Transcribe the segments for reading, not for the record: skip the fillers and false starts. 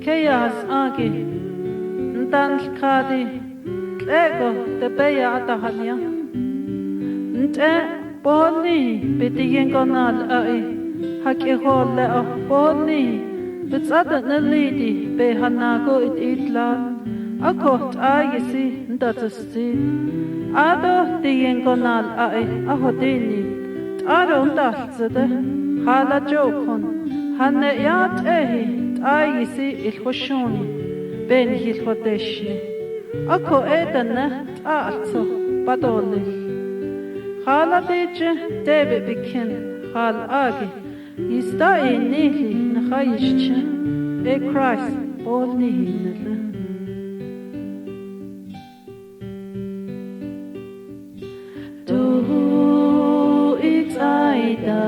chaos agi ntan khadi tlego te beya atahania nte boni bitigen konal ai hake holle boni bitsada nalidi be hanago itlan akot ayisi ndatasti ado tigen konal ai ahodini ado ndatsade hala jokon hanne yat ayisi ilkhoshoni ben hilkhodeshni ako edana ta'atso badoli hala deje debe bikin hal agi yista enihli nakhayishche Christ bolni hinle du it's aida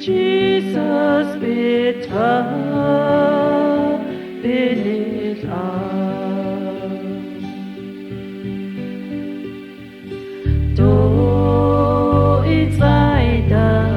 Jesus betra beneath do it's aida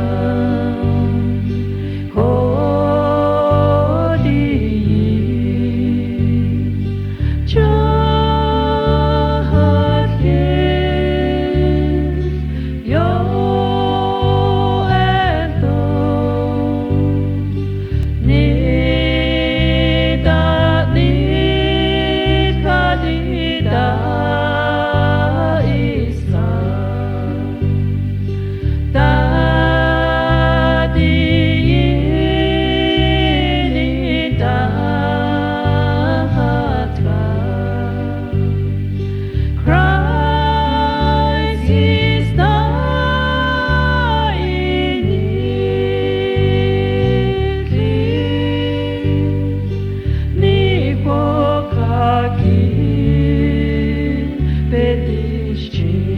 Bedişçi